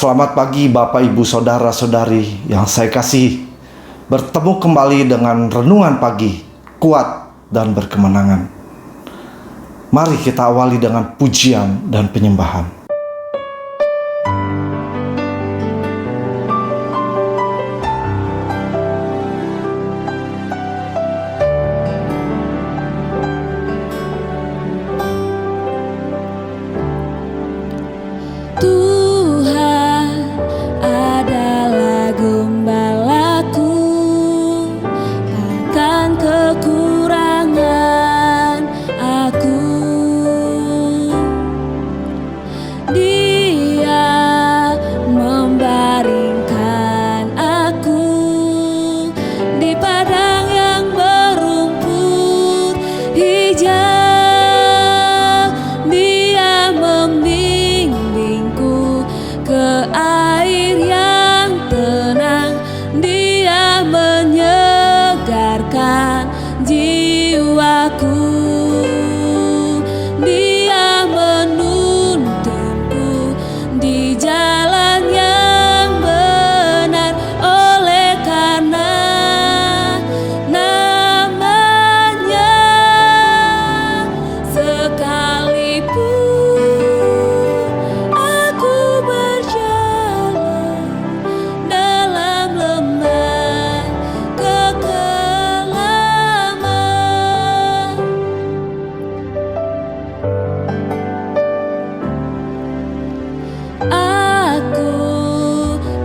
Selamat pagi Bapak Ibu Saudara-saudari yang saya kasih. Bertemu kembali dengan renungan pagi, kuat dan berkemenangan. Mari kita awali dengan pujian dan penyembahan.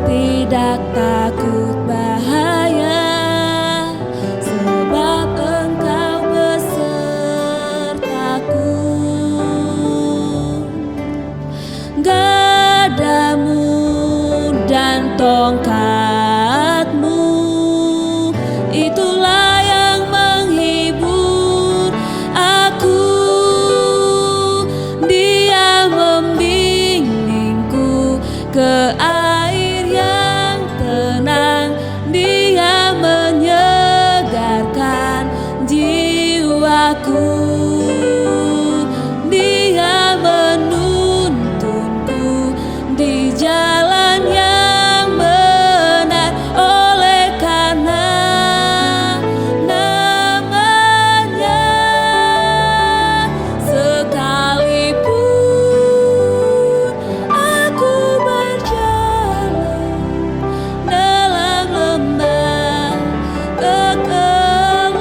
Tidak takut bahaya, sebab Engkau besertaku. Gadamu dan tongkatmu, itulah yang menghibur aku. Dia membimbingku ke air yang tenang, Dia menyegarkan jiwaku. Dia menuntunku di jalan yang benar, oleh karena namanya. Sekalipun aku berjalan dalam lembah kekelaman,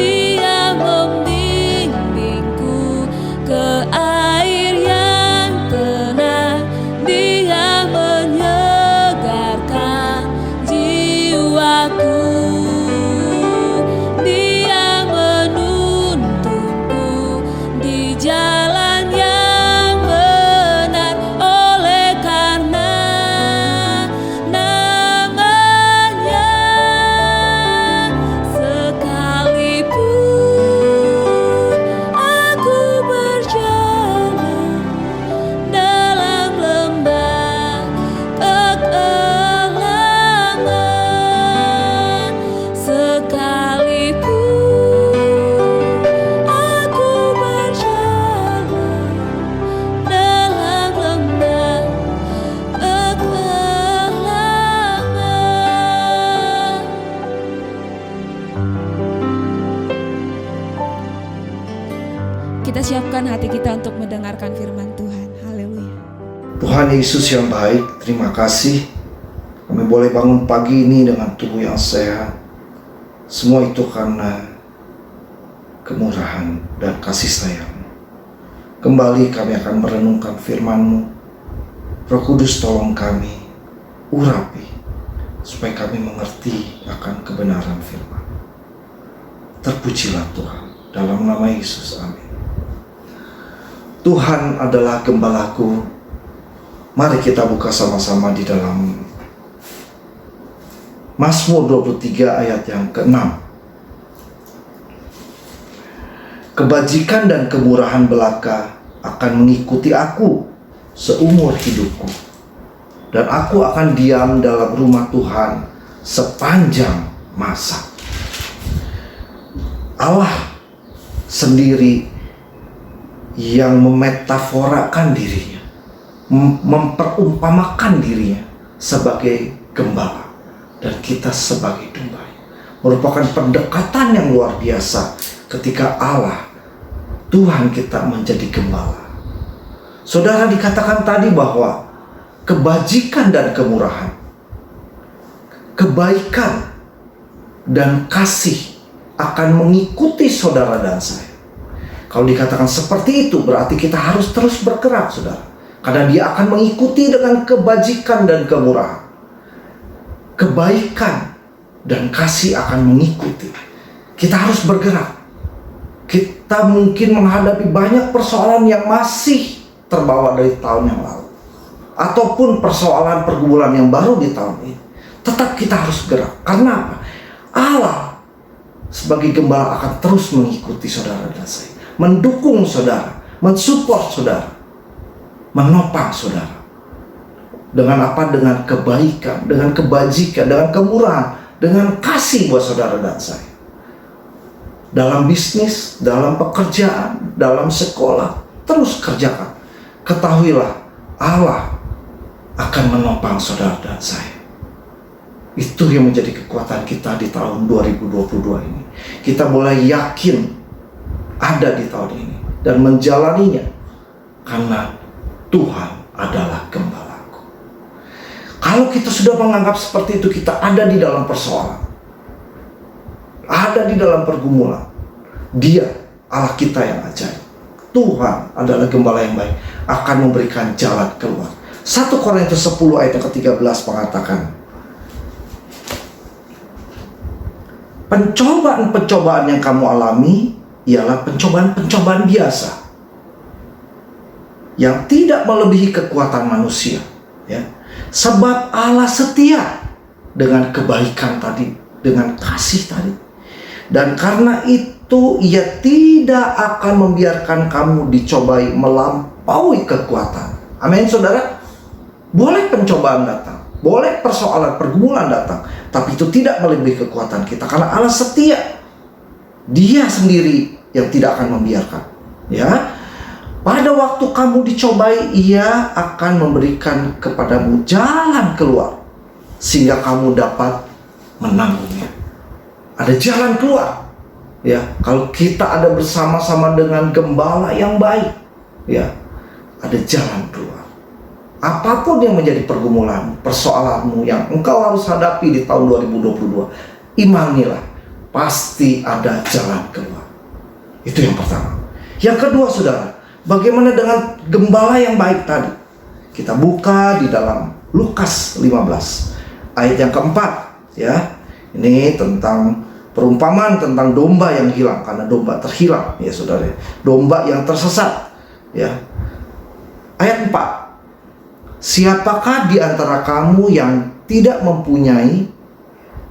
Dia membimbingku ke air yang tenang, Dia menyegarkan jiwaku. Dia menuntunku di jalan yang benar, oleh karena namanya. Sekalipun aku berjalan dalam lembah kekelaman, sekalipun aku berjalan dalam lembah kekelaman. Kita siapkan hati kita untuk mendengarkan firman Tuhan. Haleluya. Tuhan Yesus yang baik, terima kasih kami boleh bangun pagi ini dengan tubuh yang sehat. Semua itu karena kemurahan dan kasih sayang. Kembali kami akan merenungkan firman-Mu. Roh Kudus tolong kami, urapi, supaya kami mengerti akan kebenaran firman. Terpujilah Tuhan, dalam nama Yesus, amin. Tuhan adalah gembalaku. Mari kita buka sama-sama di dalam Mazmur 23 ayat yang ke-6. Kebajikan dan kemurahan belaka akan mengikuti aku seumur hidupku, dan aku akan diam dalam rumah Tuhan sepanjang masa. Allah sendiri yang memetaforakan dirinya memperumpamakan dirinya sebagai gembala dan kita sebagai domba. Merupakan pendekatan yang luar biasa ketika Allah, Tuhan kita menjadi gembala. Saudara, dikatakan tadi bahwa kebajikan dan kemurahan, kebaikan dan kasih akan mengikuti saudara dan saya. Kalau dikatakan seperti itu, berarti kita harus terus bergerak, saudara. Karena dia akan mengikuti dengan kebajikan dan kemurahan. Kebaikan dan kasih akan mengikuti. Kita harus bergerak. Kita mungkin menghadapi banyak persoalan yang masih terbawa dari tahun yang lalu, ataupun persoalan pergumulan yang baru di tahun ini. Tetap kita harus bergerak. Karena apa? Allah sebagai gembala akan terus mengikuti saudara dan saya, mendukung saudara, mensupport saudara, menopang saudara. Dengan apa? Dengan kebaikan, dengan kebajikan, dengan kemurahan, dengan kasih buat saudara dan saya. Dalam bisnis, dalam pekerjaan, dalam sekolah, terus kerjakan. Ketahuilah, Allah akan menopang saudara dan saya. Itu yang menjadi kekuatan kita di tahun 2022 ini. Kita boleh yakin ada di tahun ini dan menjalaninya karena Tuhan adalah gembalaku. Kalau kita sudah menganggap seperti itu, kita ada di dalam persoalan, ada di dalam pergumulan, Dia Allah kita yang ajaib. Tuhan adalah gembala yang baik, akan memberikan jalan keluar. 1 Korintus 10 ayat yang ke-13 mengatakan, pencobaan-pencobaan yang kamu alami ialah pencobaan-pencobaan biasa yang tidak melebihi kekuatan manusia, ya. Sebab Allah setia dengan kebaikan tadi, dengan kasih tadi. Dan karena itu Ia tidak akan membiarkan kamu dicobai melampaui kekuatan. Amin, saudara. Boleh pencobaan datang, boleh persoalan pergumulan datang, tapi itu tidak melebihi kekuatan kita, karena Allah setia. Dia sendiri yang tidak akan membiarkan, ya. Pada waktu kamu dicobai, Ia akan memberikan kepadamu jalan keluar sehingga kamu dapat menanggungnya. Ada jalan keluar, ya. Kalau kita ada bersama-sama dengan gembala yang baik, ya, ada jalan keluar. Apapun yang menjadi pergumulan, persoalanmu yang engkau harus hadapi di tahun 2022, imanilah, pasti ada jalan keluar. Itu yang pertama. Yang kedua, saudara, bagaimana dengan gembala yang baik tadi? Kita buka di dalam Lukas 15 ayat yang keempat, ya. Ini tentang perumpamaan tentang domba yang hilang, karena domba terhilang, ya saudara. Domba yang tersesat, ya. Ayat 4. Siapakah di antara kamu yang tidak mempunyai,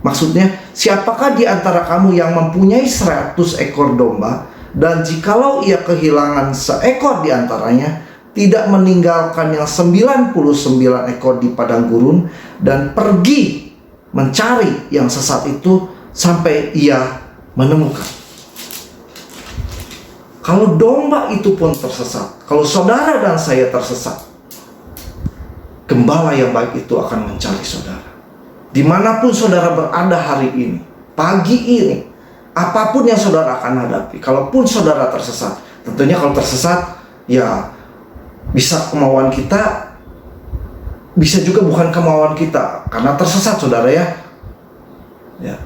maksudnya siapakah di antara kamu yang mempunyai 100 ekor domba, dan jikalau ia kehilangan seekor di antaranya, tidak meninggalkan yang 99 ekor di padang gurun dan pergi mencari yang sesat itu sampai ia menemukan. Kalau domba itu pun tersesat, kalau saudara dan saya tersesat, gembala yang baik itu akan mencari saudara. Dimanapun saudara berada hari ini, pagi ini, apapun yang saudara akan hadapi, kalaupun saudara tersesat, tentunya kalau tersesat, ya bisa kemauan kita, bisa juga bukan kemauan kita, karena tersesat saudara, ya. Ya.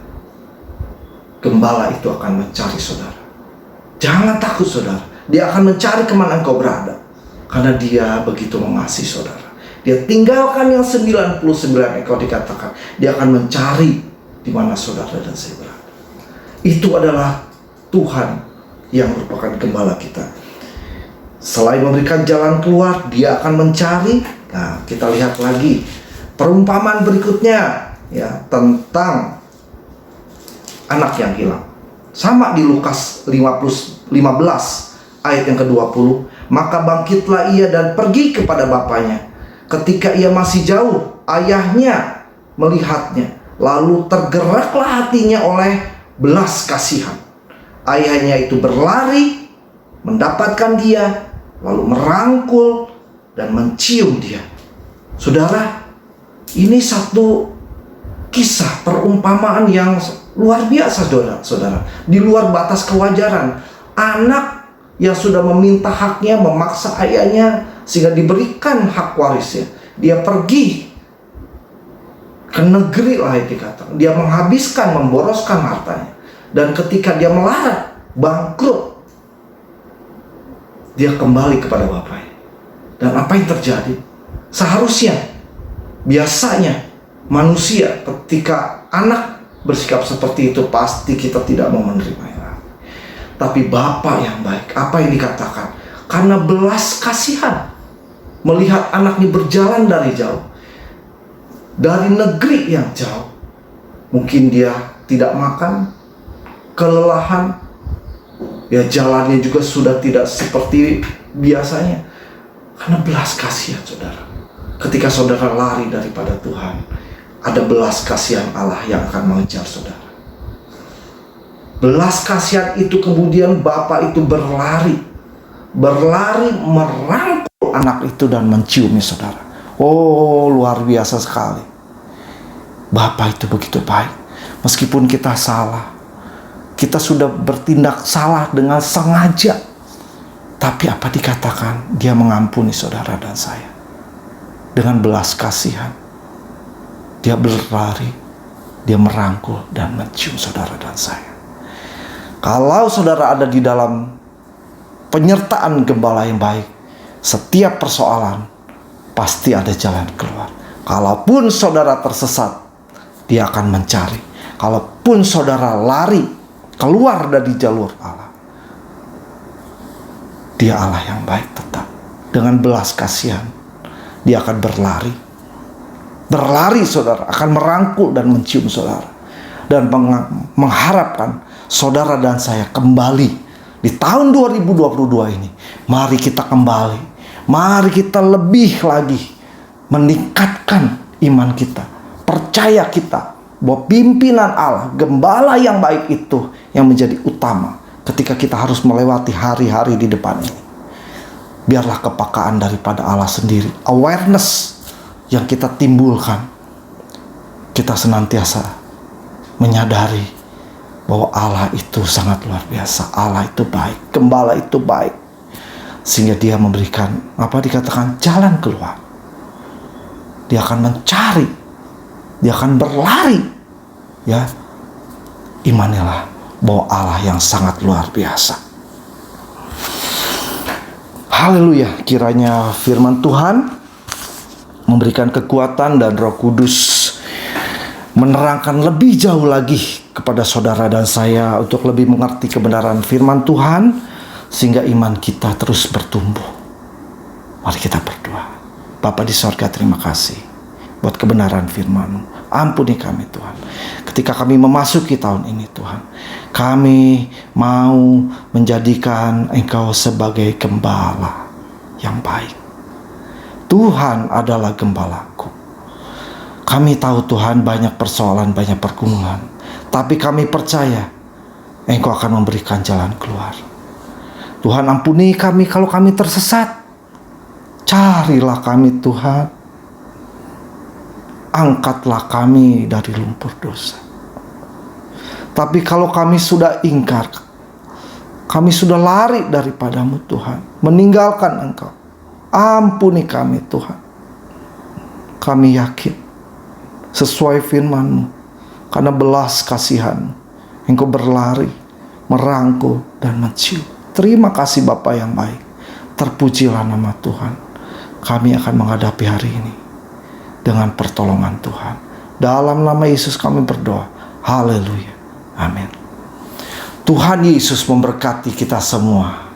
Gembala itu akan mencari saudara. Jangan takut saudara, Dia akan mencari kemana engkau berada, karena Dia begitu mengasihi saudara. Dia tinggalkan yang 99 ekor, dikatakan Dia akan mencari di mana saudara dan saya berada. Itu adalah Tuhan yang merupakan gembala kita. Selain memberikan jalan keluar, Dia akan mencari. Nah, kita lihat lagi perumpamaan berikutnya, ya, tentang anak yang hilang. Sama di Lukas 15 ayat yang ke-20. Maka bangkitlah ia dan pergi kepada bapaknya. Ketika ia masih jauh, ayahnya melihatnya, lalu tergeraklah hatinya oleh belas kasihan. Ayahnya itu berlari, mendapatkan dia, lalu merangkul, dan mencium dia. Saudara, ini satu kisah perumpamaan yang luar biasa, saudara. Di luar batas kewajaran. Anak yang sudah meminta haknya, memaksa ayahnya sehingga diberikan hak warisnya. Dia pergi ke negeri lain dikatakan. Dia menghabiskan, memboroskan hartanya. Dan ketika dia melarat, bangkrut, dia kembali kepada bapaknya. Dan apa yang terjadi? Seharusnya, biasanya manusia ketika anak bersikap seperti itu, pasti kita tidak mau menerimanya. Tapi Bapa yang baik, apa yang dikatakan? Karena belas kasihan, melihat anaknya berjalan dari jauh, dari negeri yang jauh. Mungkin dia tidak makan, kelelahan, ya jalannya juga sudah tidak seperti biasanya. Karena belas kasihan, saudara. Ketika saudara lari daripada Tuhan, ada belas kasihan Allah yang akan mengejar saudara. Belas kasihan itu kemudian Bapa itu berlari merangkul anak itu dan menciumnya, saudara. Oh, luar biasa sekali. Bapa itu begitu baik. Meskipun kita salah, kita sudah bertindak salah dengan sengaja, tapi apa dikatakan? Dia mengampuni saudara dan saya dengan belas kasihan. Dia berlari, dia merangkul dan mencium saudara dan saya. Kalau saudara ada di dalam penyertaan gembala yang baik, setiap persoalan pasti ada jalan keluar. Kalaupun saudara tersesat, dia akan mencari. Kalaupun saudara lari keluar dari jalur Allah, dia Allah yang baik tetap. Dengan belas kasihan, dia akan berlari. Berlari, saudara, akan merangkul dan mencium saudara. Dan mengharapkan saudara dan saya kembali di tahun 2022 ini. Mari kita kembali. Mari kita lebih lagi meningkatkan iman kita. Percaya kita bahwa pimpinan Allah, gembala yang baik itu yang menjadi utama ketika kita harus melewati hari-hari di depan ini. Biarlah kepekaan daripada Allah sendiri, awareness yang kita timbulkan, kita senantiasa menyadari bahwa Allah itu sangat luar biasa. Allah itu baik, gembala itu baik, sehingga dia memberikan apa dikatakan jalan keluar. Dia akan mencari, dia akan berlari, ya. Imanilah bahwa Allah yang sangat luar biasa. Haleluya. Kiranya firman Tuhan memberikan kekuatan dan Roh Kudus menerangkan lebih jauh lagi kepada saudara dan saya untuk lebih mengerti kebenaran firman Tuhan, sehingga iman kita terus bertumbuh. Mari kita berdoa. Bapa di sorga, terima kasih buat kebenaran firman-Mu. Ampuni kami Tuhan. Ketika kami memasuki tahun ini Tuhan, kami mau menjadikan Engkau sebagai gembala yang baik. Tuhan adalah gembalaku. Kami tahu Tuhan banyak persoalan, banyak pergumulan, tapi kami percaya Engkau akan memberikan jalan keluar. Tuhan, ampuni kami kalau kami tersesat. Carilah kami Tuhan. Angkatlah kami dari lumpur dosa. Tapi kalau kami sudah ingkar, kami sudah lari daripada-Mu Tuhan, meninggalkan Engkau, ampuni kami Tuhan. Kami yakin sesuai firman-Mu, karena belas kasihan Engkau berlari, merangkul dan mencium. Terima kasih Bapa yang baik. Terpujilah nama Tuhan. Kami akan menghadapi hari ini dengan pertolongan Tuhan. Dalam nama Yesus kami berdoa. Haleluya. Amin. Tuhan Yesus memberkati kita semua.